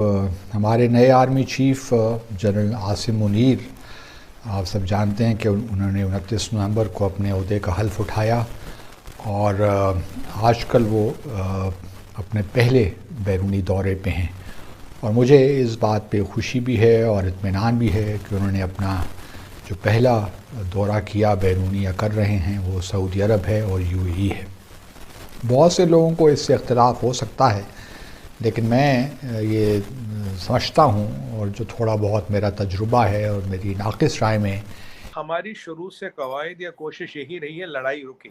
हमारे नए army chief general Asim Munir, आप सब जानते हैं कि उन्होंने 29 नवंबर को अपने ओहदे का हल्फ उठाया और आजकल वो अपने पहले बैरूनी दौरे पे हैं। और मुझे इस बात पे खुशी भी है और इत्मीनान भी है कि उन्होंने अपना जो पहला दौरा किया बैरूनी या कर रहे हैं वो सऊदी अरब है और यूएई है। बहुत से लोगों को इससे इख्तिलाफ हो सकता है, लेकिन मैं ये समझता हूँ और जो थोड़ा बहुत मेरा तजुर्बा है और मेरी नाक़िस राय में, हमारी शुरू से कवायद या कोशिश यही रही है लड़ाई रुके।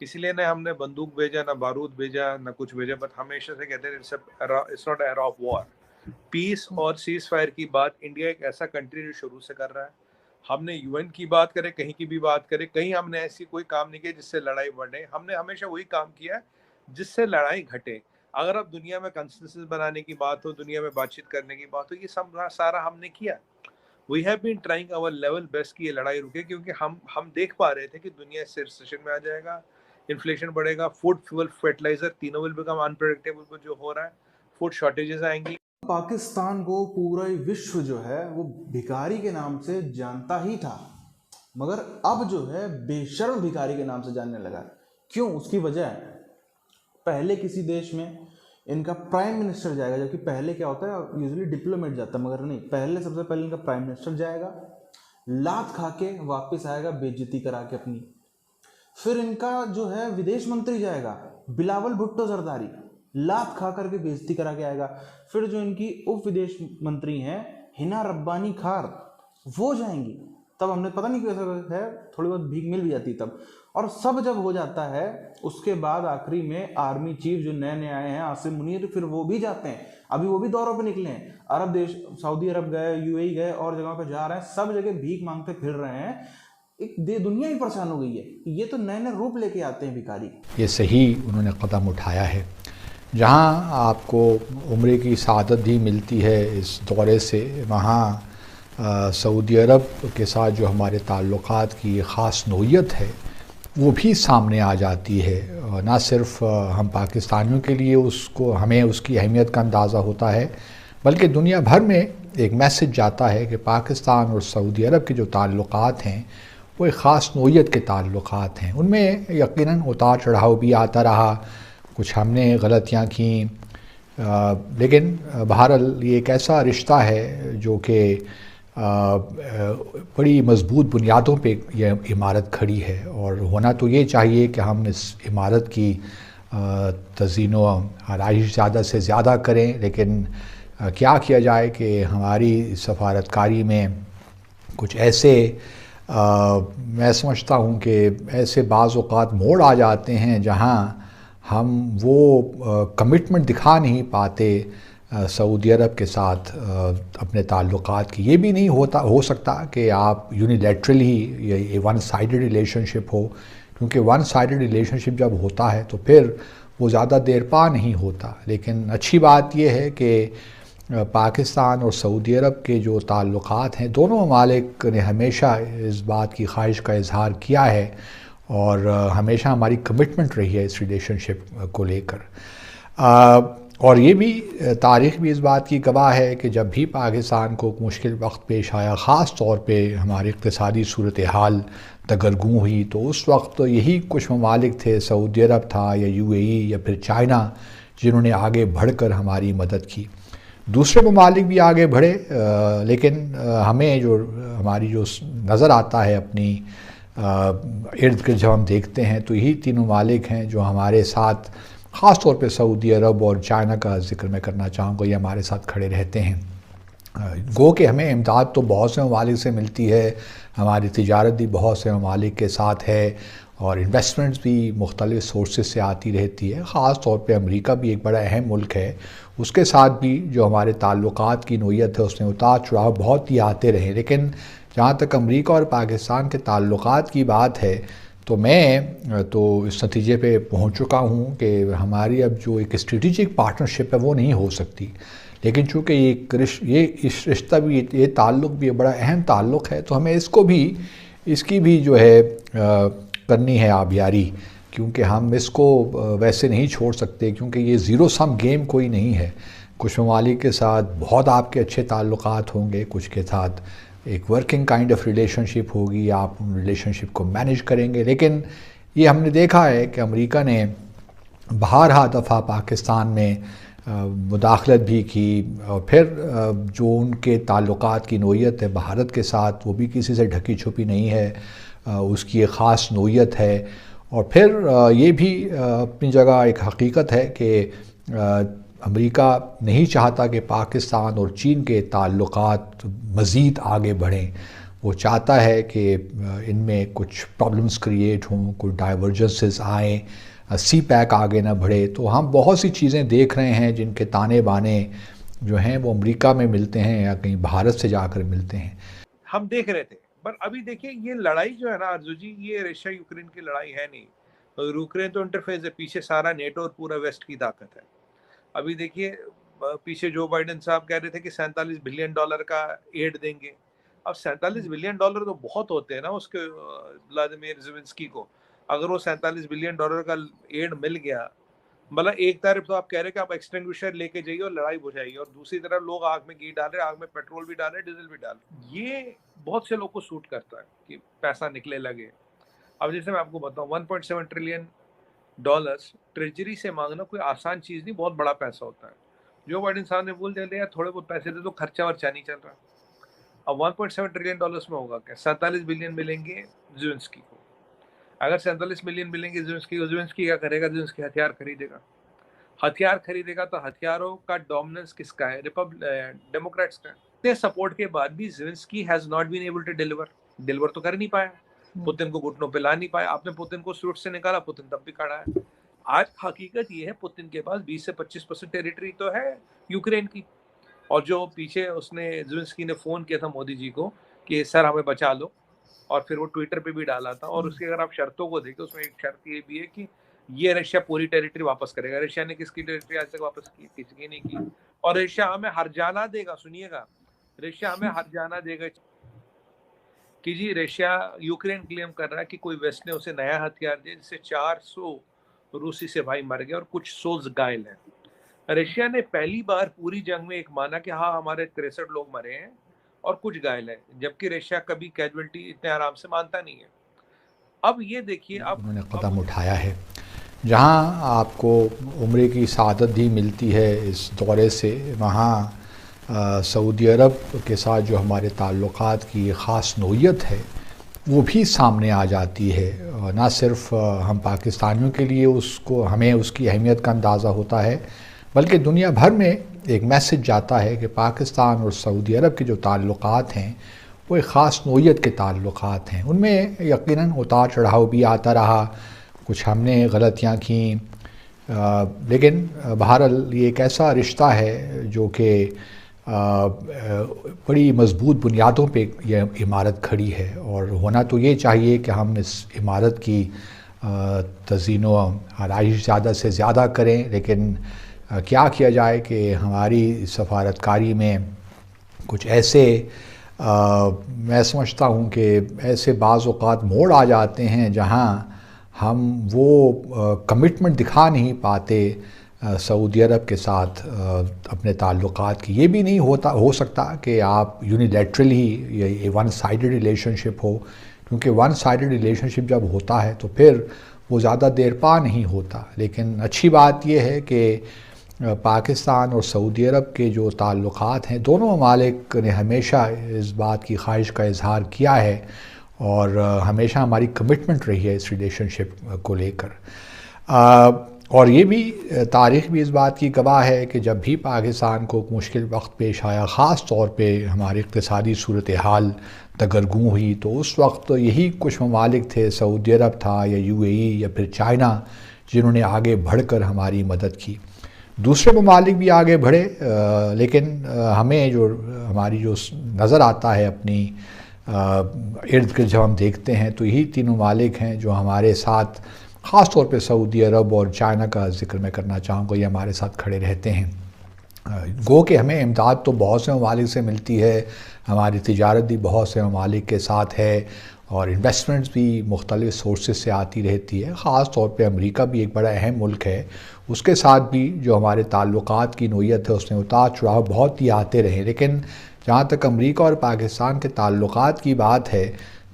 इसलिए न हमने बंदूक भेजा, न बारूद भेजा, न कुछ भेजा, बट हमेशा से कहते हैं it's not era of war. Peace और सीज फायर की बात इंडिया एक ऐसा कंट्री जो शुरू से कर रहा है। हमने यूएन की बात करें, कहीं की भी बात करें, कहीं हमने ऐसी कोई काम नहीं किया जिससे लड़ाई बढ़े। हमने हमेशा वही काम किया है जिससे लड़ाई घटे। अगर अब दुनिया में कंसेंसस बनाने की बात हो, दुनिया में बातचीत करने की बात हो, ये सब सारा हमने किया। We have been trying our level best कि ये लड़ाई रुके, क्योंकि हम देख पा रहे थे कि दुनिया इससे रिसेशन में आ जाएगा, इन्फ्लेशन बढ़ेगा, फूड, फ्यूल, फर्टिलाइजर तीनों विल बिकम अनप्रेडिक्टेबल। जो हो रहा है, फूड शॉर्टेजेस आएंगी। पाकिस्तान को पूरा विश्व जो है वो भिखारी के नाम से जानता ही था, मगर अब जो है बेशर्म भिखारी के नाम से जानने लगा। क्यों? उसकी वजह है, पहले किसी देश में इनका प्राइम मिनिस्टर जाएगा, जबकि पहले क्या होता है यूजुअली डिप्लोमेट जाता है, मगर नहीं, पहले सबसे पहले इनका प्राइम मिनिस्टर जाएगा, लात खा के वापस आएगा बेइज्जती करा के अपनी। फिर इनका जो है विदेश मंत्री जाएगा, बिलावल भुट्टो जरदारी, लात खा करके बेइज्जती करा के आएगा। फिर जो इनकी उप विदेश मंत्री हैं हिना रब्बानी खार, वो जाएंगी। तब हमने पता नहीं कैसा है, थोड़ी बहुत भीख मिल भी जाती तब। और सब जब हो जाता है उसके बाद आखिरी में आर्मी चीफ जो नए नए आए हैं आसिम मुनीर, फिर वो भी जाते हैं। अभी वो भी दौरों पे निकले हैं, अरब देश, सऊदी अरब गए, यूएई गए, और जगह पे जा रहे हैं, सब जगह भीख मांगते फिर रहे हैं। एक दुनिया ही परेशान हो गई है। ये तो नए नए रूप लेके आते हैं भिखारी। ये सही उन्होंने कदम उठाया है। जहाँ आपको उम्र की सआदत भी मिलती है इस दौरे से, वहाँ सऊदी अरब के साथ जो हमारे ताल्लुक़ात की ख़ास नोयत है वो भी सामने आ जाती है। ना सिर्फ हम पाकिस्तानियों के लिए हमें उसकी अहमियत का अंदाज़ा होता है, बल्कि दुनिया भर में एक मैसेज जाता है कि पाकिस्तान और सऊदी अरब के जो ताल्लुक़ात हैं वो एक ख़ास नोयत के ताल्लुक़ात हैं। उनमें यकीनन उतार चढ़ाव भी आता रहा, कुछ हमने गलतियाँ की, लेकिन बहरहाल ये एक ऐसा रिश्ता है जो कि बड़ी मज़बूत बुनियादों पे यह इमारत खड़ी है। और होना तो ये चाहिए कि हम इस इमारत की तज़ीन व आराइश ज़्यादा से ज़्यादा करें, लेकिन क्या किया जाए कि हमारी सफारतकारी में कुछ ऐसे मैं समझता हूँ कि ऐसे बाज़ औक़ात मोड़ आ जाते हैं जहाँ हम वो कमिटमेंट दिखा नहीं पाते सऊदी अरब के साथ अपने ताल्लुक़ात की। ये भी नहीं हो सकता कि आप यूनिलैटरली ये वन साइडेड रिलेशनशिप हो, क्योंकि वन साइडेड रिलेशनशिप जब होता है तो फिर वो ज़्यादा देर पा नहीं होता। लेकिन अच्छी बात यह है कि पाकिस्तान और सऊदी अरब के जो ताल्लुक़ात हैं, दोनों ममालिक ने हमेशा इस बात की ख्वाहिश का इजहार किया है और हमेशा हमारी कमिटमेंट रही है इस रिलेशनशिप को लेकर। और ये भी तारीख़ भी इस बात की गवाह है कि जब भी पाकिस्तान को मुश्किल वक्त पेश आया, ख़ास तौर पे हमारी इक़्तिसादी सूरत हाल दगरगूं हुई, तो उस वक्त यही कुछ ममालिक थे, सऊदी अरब था या यूएई या फिर चाइना, जिन्होंने आगे बढ़कर हमारी मदद की। दूसरे ममालिक भी आगे बढ़े, लेकिन हमें जो हमारी जो नज़र आता है अपनी इर्द गिर्द जब हम देखते हैं तो यही तीन ममालिक हैं जो हमारे साथ, ख़ास तौर पे सऊदी अरब और चाइना का ज़िक्र मैं करना चाहूँगा, ये हमारे साथ खड़े रहते हैं। गो कि हमें इमदाद तो बहुत से ममालिक से मिलती है, हमारी तिजारत भी बहुत से ममालिक के साथ है और इन्वेस्टमेंट्स भी मुख्तलिफ़ सोर्सेज से आती रहती है। ख़ास तौर पे अमेरिका भी एक बड़ा अहम मुल्क है, उसके साथ भी जो हमारे ताल्लुक़ात की नोयत है उसमें उतार चढ़ाव बहुत ही आते रहे। लेकिन जहाँ तक अमेरिका और पाकिस्तान के ताल्लुक़ात की बात है तो मैं तो इस नतीजे पे पहुँच चुका हूँ कि हमारी अब जो एक स्ट्रेटिजिक पार्टनरशिप है वो नहीं हो सकती। लेकिन चूँकि इस रिश्ता भी, ये ताल्लुक़ भी बड़ा अहम ताल्लुक़ है, तो हमें इसकी भी जो है करनी है आबियारी, क्योंकि हम इसको वैसे नहीं छोड़ सकते, क्योंकि ये ज़ीरो सम गेम कोई नहीं है। कुछ ममालिक के साथ बहुत आपके अच्छे ताल्लुकात होंगे, कुछ के साथ एक वर्किंग काइंड ऑफ रिलेशनशिप होगी, आप उन रिलेशनशिप को मैनेज करेंगे। लेकिन ये हमने देखा है कि अमेरिका ने बारहा दफ़ा पाकिस्तान में मुदाखलत भी की, और फिर जो उनके ताल्लुकात की नोयत है भारत के साथ वो भी किसी से ढकी छुपी नहीं है, उसकी एक ख़ास नोयत है। और फिर ये भी अपनी जगह एक हकीकत है कि अमेरिका नहीं चाहता कि पाकिस्तान और चीन के ताल्लुकात मज़ीद आगे बढ़ें। वो चाहता है कि इनमें कुछ प्रॉब्लम्स क्रिएट हों, कुछ डाइवर्जेंसेस आएँ, सी पैक आगे ना बढ़े। तो हम बहुत सी चीज़ें देख रहे हैं जिनके ताने बाने जो हैं वो अमेरिका में मिलते हैं या कहीं भारत से जाकर मिलते हैं। हम देख रहे थे, पर अभी देखिए ये लड़ाई जो है ना अर्जु जी, ये रशिया यूक्रेन की लड़ाई है नहीं। तो यूक्रेन तो इंटरफेस है, पीछे सारा नेटो और पूरा वेस्ट की ताकत है। अभी देखिए पीछे जो बाइडेन साहब कह रहे थे कि $47 बिलियन का एड देंगे। अब $47 बिलियन तो बहुत होते हैं ना उसके व्लादिमीर ज़ेलेंस्की को। अगर वो $47 बिलियन का एड मिल गया, मतलब एक तरफ तो आप कह रहे हैं कि आप एक्सटिंग्विशर लेके जाइए और लड़ाई बुझाइए, और दूसरी तरफ लोग आग में घी डाल रहे हैं, आग में पेट्रोल भी डाल रहे हैं, डीजल भी डाल रहे हैं। ये बहुत से लोग को सूट करता है कि पैसा निकले लगे। अब जैसे मैं आपको बताऊं, $1.7 ट्रिलियन ट्रेजरी से मांगना कोई आसान चीज नहीं, बहुत बड़ा पैसा होता है। जो बाइडेन साहब ने बोल दिया थोड़े बहुत पैसे दे, तो खर्चा वर्चा नहीं चल रहा। अब $1.7 ट्रिलियन में होगा क्या? 47 बिलियन मिलेंगे ज़ेलेंस्की को। अगर 47 मिलियन मिलेंगे ज़ेलेंस्की को, ज़ेलेंस्की क्या करेगा? ज़ेलेंस्की हथियार खरीदेगा। हथियार खरीदेगा तो हथियारों का डोमिनेंस किसका है? डेमोक्रेट्स का है। इतने सपोर्ट के बाद भी Zelensky has not been able to deliver तो कर नहीं पाया। पुतिन को घुटनों पे ला नहीं पाया। आपने पुतिन को सूट से निकाला, पुतिन तब भी खड़ा है। आज हकीकत ये है, पुतिन के पास 20 से 25% टेरिटरी तो है यूक्रेन की। और जो पीछे उसने ज़ेलेंस्की ने फोन किया था मोदी जी को कि सर हमें बचा लो, और फिर वो ट्विटर पे भी डाला था। और उसकी अगर आप शर्तों को देखें, उसमें एक शर्त ये भी है कि ये रशिया पूरी टेरिटरी वापस करेगा। रशिया ने किसकी टेरिटरी आज तक वापस की? किसी की नहीं की। और रशिया हमें हर जाना देगा, सुनिएगा, रशिया हमें हर जाना देगा। कि जी रशिया यूक्रेन क्लेम कर रहा है कि कोई वेस्ट ने उसे नया हथियार दिया जिससे 400 रूसी सिपाही मर गए और कुछ 100 घायल हैं। रशिया ने पहली बार पूरी जंग में एक माना कि हाँ हमारे 63 लोग मरे हैं और कुछ घायल हैं, जबकि रशिया कभी कैजुअल्टी इतने आराम से मानता नहीं है। अब ये देखिए, अब उन्होंने कदम उठाया है जहां आपको उम्र की सआदत भी मिलती है इस दौरे से, वहाँ सऊदी अरब के साथ जो हमारे ताल्लुकात की ख़ास नोयत है वो भी सामने आ जाती है। ना सिर्फ हम पाकिस्तानियों के लिए हमें उसकी अहमियत का अंदाज़ा होता है, बल्कि दुनिया भर में एक मैसेज जाता है कि पाकिस्तान और सऊदी अरब के जो ताल्लुकात हैं वो एक ख़ास नोयत के ताल्लुकात हैं। उनमें यकीनन उतार चढ़ाव भी आता रहा, कुछ हमने गलतियाँ की, लेकिन बहरहाल ये एक ऐसा रिश्ता है जो कि बड़ी मज़बूत बुनियादों पे ये इमारत खड़ी है। और होना तो ये चाहिए कि हम इस इमारत की तज़ीनो आराइश ज़्यादा से ज़्यादा करें, लेकिन क्या किया जाए कि हमारी सफारतकारी में कुछ ऐसे मैं समझता हूँ कि ऐसे बाज़ औक़ात मोड़ आ जाते हैं जहाँ हम वो कमिटमेंट दिखा नहीं पाते सऊदी अरब के साथ अपने ताल्लुकात की। ये भी नहीं हो सकता कि आप यूनिलैटरली ये वन साइडेड रिलेशनशिप हो, क्योंकि वन साइडेड रिलेशनशिप जब होता है तो फिर वो ज़्यादा देर पा नहीं होता। लेकिन अच्छी बात यह है कि पाकिस्तान और सऊदी अरब के जो ताल्लुकात हैं, दोनों ममालिक ने हमेशा इस बात की ख्वाहिश का इजहार किया है और हमेशा हमारी कमिटमेंट रही है इस रिलेशनशिप को लेकर। और ये भी तारीख़ भी इस बात की गवाह है कि जब भी पाकिस्तान को मुश्किल वक्त पेश आया, ख़ास तौर पे हमारी इक़्तिसादी सूरत हाल दगरगूं हुई, तो उस वक्त यही कुछ ममालिक थे, सऊदी अरब था या UAE या फिर चाइना, जिन्होंने आगे बढ़कर हमारी मदद की। दूसरे ममालिक भी आगे बढ़े, लेकिन हमें जो हमारी जो नज़र आता है अपनी इर्द गिर्द जब हम देखते हैं तो यही तीन ममालिक हैं जो हमारे साथ, ख़ास तौर पे सऊदी अरब और चाइना का जिक्र मैं करना चाहूँगा, ये हमारे साथ खड़े रहते हैं। गो कि हमें इमदाद तो बहुत से ममालिक से मिलती है, हमारी तिजारत भी बहुत से ममालिक के साथ है और इन्वेस्टमेंट्स भी मुख्तलिफ़ सोर्सेज से आती रहती है। ख़ास तौर पे अमेरिका भी एक बड़ा अहम मुल्क है, उसके साथ भी जो हमारे ताल्लुकात की नोयत है उसमें उतार चढ़ाव बहुत ही आते रहे। लेकिन जहाँ तक अमेरिका और पाकिस्तान के ताल्लुकात की बात है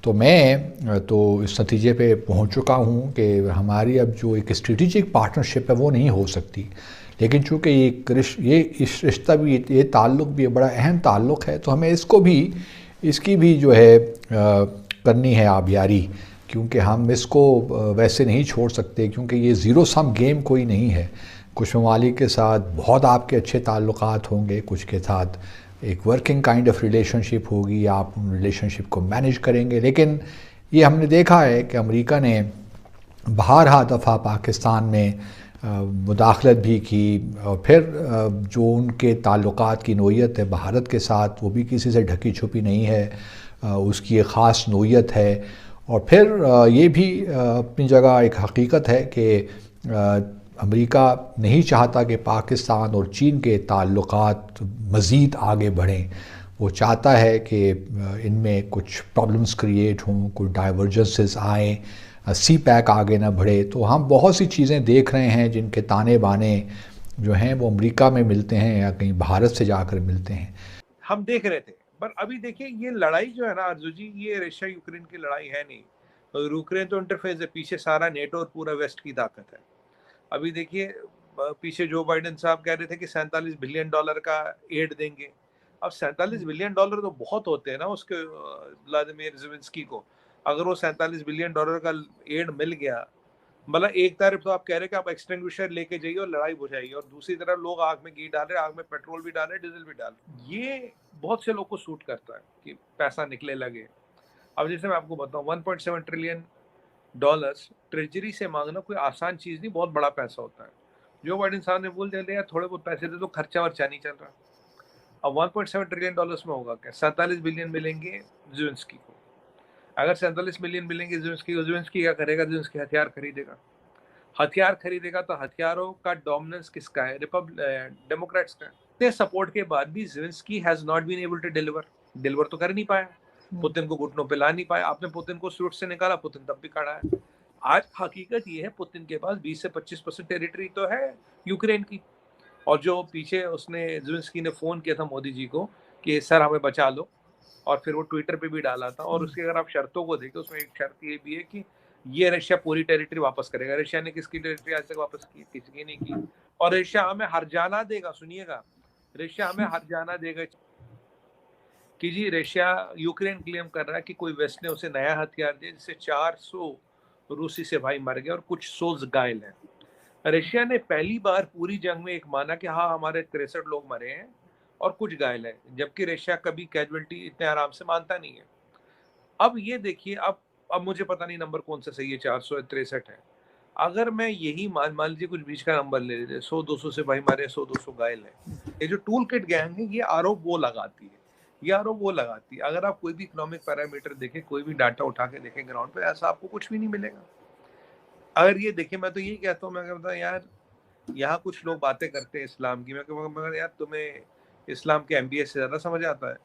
तो मैं तो इस नतीजे पे पहुँच चुका हूँ कि हमारी अब जो एक स्ट्रेटिजिक पार्टनरशिप है वो नहीं हो सकती। लेकिन चूँकि ये इस रिश्ता भी, ये ताल्लुक़ भी बड़ा अहम ताल्लुक़ है, तो हमें इसकी भी जो है करनी है आबियारी, क्योंकि हम इसको वैसे नहीं छोड़ सकते, क्योंकि ये ज़ीरो सम गेम कोई नहीं है। कुछ ममालिक के साथ बहुत आपके अच्छे ताल्लुकात होंगे, कुछ के साथ एक वर्किंग काइंड ऑफ रिलेशनशिप होगी, आप उन रिलेशनशिप को मैनेज करेंगे। लेकिन ये हमने देखा है कि अमेरिका ने बारहा दफ़ा पाकिस्तान में मुदाखलत भी की, और फिर जो उनके ताल्लुकात की नोयत है भारत के साथ वो भी किसी से ढकी छुपी नहीं है, उसकी एक ख़ास नोयत है। और फिर ये भी अपनी जगह एक हकीकत है कि अमेरिका नहीं चाहता कि पाकिस्तान और चीन के ताल्लुकात मज़ीद आगे बढ़ें। वो चाहता है कि इनमें कुछ प्रॉब्लम्स क्रिएट हों, कुछ डाइवर्जेंसेस आएँ, सी पैक आगे ना बढ़े। तो हम बहुत सी चीज़ें देख रहे हैं जिनके ताने बाने जो हैं वो अमेरिका में मिलते हैं या कहीं भारत से जाकर मिलते हैं। हम देख रहे थे, पर अभी देखिए ये लड़ाई जो है ना अर्जु जी, ये रशिया यूक्रेन की लड़ाई है नहीं। तो यूक्रेन तो इंटरफेस है, पीछे सारा नेटो और पूरा वेस्ट की ताकत है। अभी देखिए पीछे जो बाइडेन साहब कह रहे थे कि $47 बिलियन का एड देंगे। अब $47 बिलियन तो बहुत होते हैं ना उसके व्लादिमीर ज़ेलेंस्की को। अगर वो $47 बिलियन का एड मिल गया, मतलब एक तरफ तो आप कह रहे हैं कि आप एक्सटिंग्विशर लेके जाइए और लड़ाई बुझाइए, और दूसरी तरफ लोग आग में घी डाल रहे, आग में पेट्रोल भी डाल रहे, डीजल भी डाल रहे। ये बहुत से लोग को सूट करता है कि पैसा निकले लगे। अब जैसे मैं आपको बताऊं, $1.7 ट्रिलियन ट्रेजरी से मांगना कोई आसान चीज नहीं, बहुत बड़ा पैसा होता है। जो बाइडेन साहब ने बोल दिया थोड़े बहुत पैसे दे दो, खर्चा वर्चा नहीं चल रहा। अब $1.7 ट्रिलियन में होगा क्या? 47 बिलियन मिलेंगे ज़ेलेंस्की को। अगर 47 मिलियन मिलेंगे ज़ेलेंस्की क्या करेगा? ज़ेलेंस्की हथियार खरीदेगा। हथियार खरीदेगा तो हथियारों का डोमिनेंस किसका है? डेमोक्रेट्स का है। इतने सपोर्ट के बाद भी Zelensky has not been able to deliver तो कर नहीं पाया। पुतिन को घुटनों पे ला नहीं पाया। आपने पुतिन को सूट से निकाला, पुतिन तब भी खड़ा है। आज हकीकत ये है, पुतिन के पास 20 से 25% टेरिटरी तो है यूक्रेन की। और जो पीछे उसने ज़ेलेंस्की ने फोन किया था मोदी जी को कि सर हमें बचा लो, और फिर वो ट्विटर पे भी डाला था। और उसकी अगर आप शर्तों को देखें, उसमें एक शर्त ये भी है कि ये रशिया पूरी टेरिटरी वापस करेगा। रशिया ने किसकी टेरिटरी आज तक वापस की? किसी की नहीं की। और रशिया हमें हर जाना देगा, सुनिएगा, रशिया हमें हर जाना देगा कि जी रशिया यूक्रेन क्लेम कर रहा है कि कोई वेस्ट ने उसे नया हथियार दिया जिससे 400 रूसी सिपाही मर गए और कुछ 100 घायल हैं। रशिया ने पहली बार पूरी जंग में एक माना कि हाँ हमारे 63 लोग मरे हैं और कुछ घायल हैं, जबकि रशिया कभी कैजुअल्टी इतने आराम से मानता नहीं है। अब ये देखिए, अब मुझे पता नहीं नंबर कौन सा सही है, 400 या 63 है। अगर मैं यही मान लीजिए कुछ बीच का नंबर ले लेते, 100-200 सिपाही मरे, 100-200 घायल हैं। ये जो टूल किट गैंग है, ये आरोप वो लगाती है। अगर आप कोई भी इकोनॉमिक पैरामीटर देखें, कोई भी डाटा उठा के देखें ग्राउंड पे, ऐसा आपको कुछ भी नहीं मिलेगा। अगर ये देखिए, मैं तो यही कहता हूँ, मैं कहता हूँ यार यहाँ कुछ लोग बातें करते हैं इस्लाम की, मगर यार तुम्हें इस्लाम के MBA से ज्यादा समझ आता है।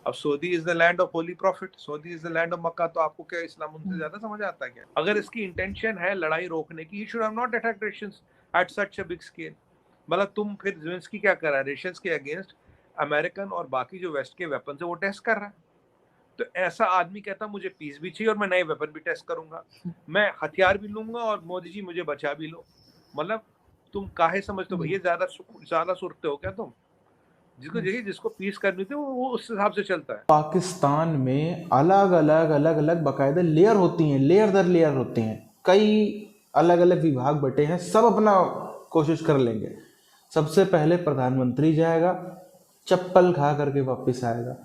अब Saudi is the land of holy prophet, Saudi is the land of Mecca, तो आपको क्या इस्लाम उनसे ज्यादा समझ आता है क्या? अगर इसकी इंटेंशन है लड़ाई रोकने की, he should have not attacked Russians at such a big scale. मतलब तुम फिर ज़ेलेंस्की क्या कर रहा है? रशियंस के अगेंस्ट अमेरिकन और बाकी जो वेस्ट के वेपन है वो टेस्ट कर रहा है। तो ऐसा आदमी कहता मुझे पीस भी चाहिए और मैं नए वेपन भी टेस्ट करूंगा, मैं हथियार भी लूंगा और मोदी जी मुझे बचा भी लो। मतलब तुम काहे समझते हो भैया? ज्यादा सुरते हो क्या तुम? जिसको पीस करनी थी वो उस हिसाब से चलता है। पाकिस्तान में अलग अलग बाकायदा लेयर होती हैं, लेयर दर लेयर होती हैं, कई अलग अलग विभाग बटे हैं, सब अपना कोशिश कर लेंगे। सबसे पहले प्रधानमंत्री जाएगा, चप्पल खा करके वापस आएगा।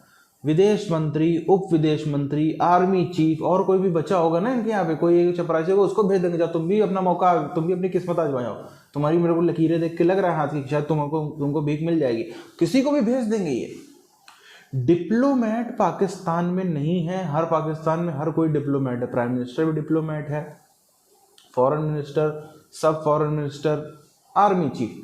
विदेश मंत्री, उप विदेश मंत्री, आर्मी चीफ और कोई भी बचा होगा ना इनके यहाँ पे, कोई एक चपरासी होगा, उसको भेज देंगे, जाओ तुम भी अपना मौका, तुम भी अपनी किस्मत आजमाओ। तुम्हारी मेरे को लकीरें देख के लग रहा है हाथ की, शायद तुमको भीख मिल जाएगी, किसी को भी भेज देंगे। ये डिप्लोमेट पाकिस्तान में नहीं है। हर पाकिस्तान में हर कोई डिप्लोमेट है। प्राइम मिनिस्टर भी डिप्लोमेट है, फॉरेन मिनिस्टर, सब फॉरेन मिनिस्टर, आर्मी चीफ।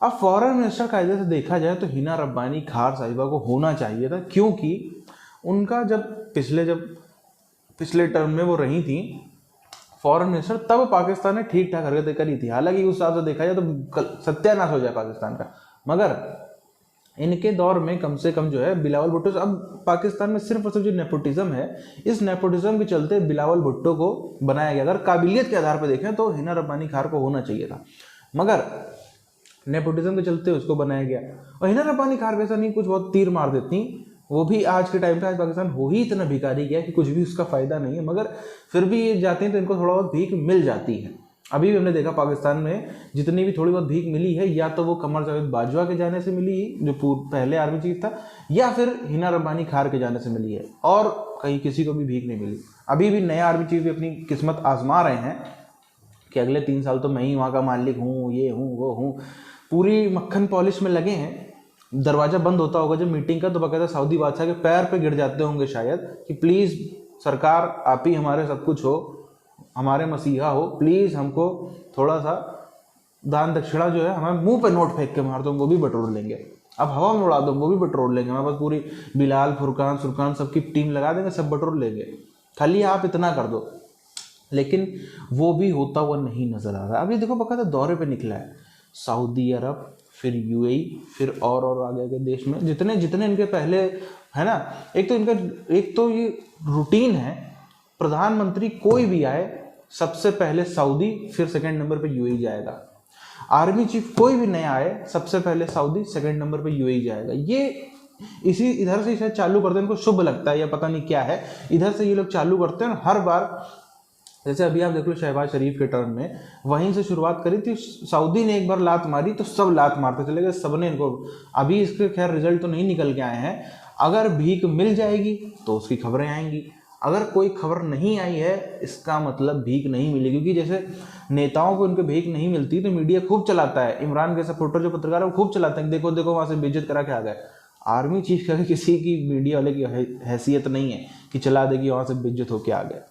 अब फॉरेन मिनिस्टर कायदे से देखा जाए तो हिना रब्बानी खार साहिबा को होना चाहिए था, क्योंकि उनका जब पिछले टर्म में वो रही थी फॉरेन मिनिस्टर, तब पाकिस्तान ने ठीक ठाक हरकतें करी थी। हालांकि उस हिसाब से देखा जाए तो सत्यानाश हो जाए पाकिस्तान का, मगर इनके दौर में कम से कम जो है बिलावल भुट्टो, अब पाकिस्तान में सिर्फ और सिर्फ जो नेपोटिज्म है, इस नेपोटिज्म के चलते बिलावल भुट्टो को बनाया गया। अगर काबिलियत के आधार पर देखें तो हिना रब्बानी खार को होना चाहिए था, मगर नेपोटिज्म के चलते उसको बनाया गया। और हिना रब्बानी खार वैसा नहीं, कुछ बहुत तीर मार देती, वो भी आज के टाइम पे, आज पाकिस्तान हो ही इतना भिखारी गया कि कुछ भी उसका फायदा नहीं है, मगर फिर भी ये जाते हैं तो इनको थोड़ा बहुत भीख मिल जाती है। अभी भी हमने देखा पाकिस्तान में जितनी भी थोड़ी बहुत भीख मिली है, या तो वो कमर जावेद बाजवा के जाने से मिली, जो पहले आर्मी चीफ था, या फिर हिना रब्बानी खार के जाने से मिली है, और कहीं किसी को भी भीख नहीं मिली। अभी भी नया आर्मी चीफ भी अपनी किस्मत आजमा रहे हैं कि अगले 3 साल तो मैं ही वहाँ का मालिक हूँ, ये हूँ वो हूँ, पूरी मक्खन पॉलिश में लगे हैं। दरवाजा बंद होता होगा जब मीटिंग का तो बकायदा सऊदी बादशाह के पैर पे गिर जाते होंगे शायद, कि प्लीज़ सरकार आप ही हमारे सब कुछ हो, हमारे मसीहा हो, प्लीज़ हमको थोड़ा सा दान दक्षिणा जो है, हमारे मुंह पे नोट फेंक के मार दो, वो भी बटोर लेंगे, अब हवा में उड़ा दो वो भी बटोर लेंगे, हमारे पास पूरी बिलाल फुरकान सुरकान सबकी टीम लगा देंगे, सब बटोर लेंगे, खाली आप इतना कर दो। लेकिन वो भी होता हुआ नहीं नजर आ रहा। अभी देखो बकायदा दौरे पे निकला है, सऊदी अरब, फिर यूएई, फिर और आगे के देश में जितने जितने इनके पहले है ना, एक तो ये रूटीन है, प्रधानमंत्री कोई भी आए सबसे पहले सऊदी, फिर सेकंड नंबर पे यूएई जाएगा। आर्मी चीफ कोई भी नया आए सबसे पहले सऊदी, सेकंड नंबर पे यूएई जाएगा। ये इधर से शायद चालू करते हैं, इनको शुभ लगता है या पता नहीं क्या है, इधर से ये लोग चालू करते हैं। हर बार जैसे अभी आप देख लो शहबाज शरीफ के टर्न में वहीं से शुरुआत करी थी, सऊदी ने एक बार लात मारी तो सब लात मारते चले गए, सबने इनको। अभी इसके खैर रिजल्ट तो नहीं निकल के आए हैं, अगर भीख मिल जाएगी तो उसकी खबरें आएंगी, अगर कोई खबर नहीं आई है इसका मतलब भीख नहीं मिली, क्योंकि जैसे नेताओं को उनके भीख नहीं मिलती तो मीडिया खूब चलाता है, इमरान के सपोर्टर जो पत्रकार है वो खूब चलाते हैं, देखो देखो वहां से बेइज्जत करा के आ गए। आर्मी चीफ का किसी की मीडिया वाले की हैसियत नहीं है कि चला देगी वहां से बेइज्जत होके आ गए।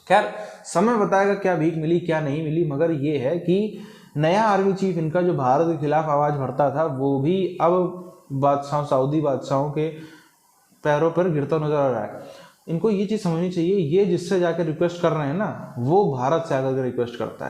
खैर समय बताएगा क्या भीख मिली क्या नहीं मिली, मगर ये है कि नया आर्मी चीफ इनका जो भारत के खिलाफ आवाज भरता था वो भी अब बादशाह सऊदी बादशाहों के पैरों पर गिरता नजर आ रहा है। इनको ये चीज समझनी चाहिए, ये जिससे जाकर रिक्वेस्ट कर रहे हैं ना वो भारत से आकर रिक्वेस्ट करता है।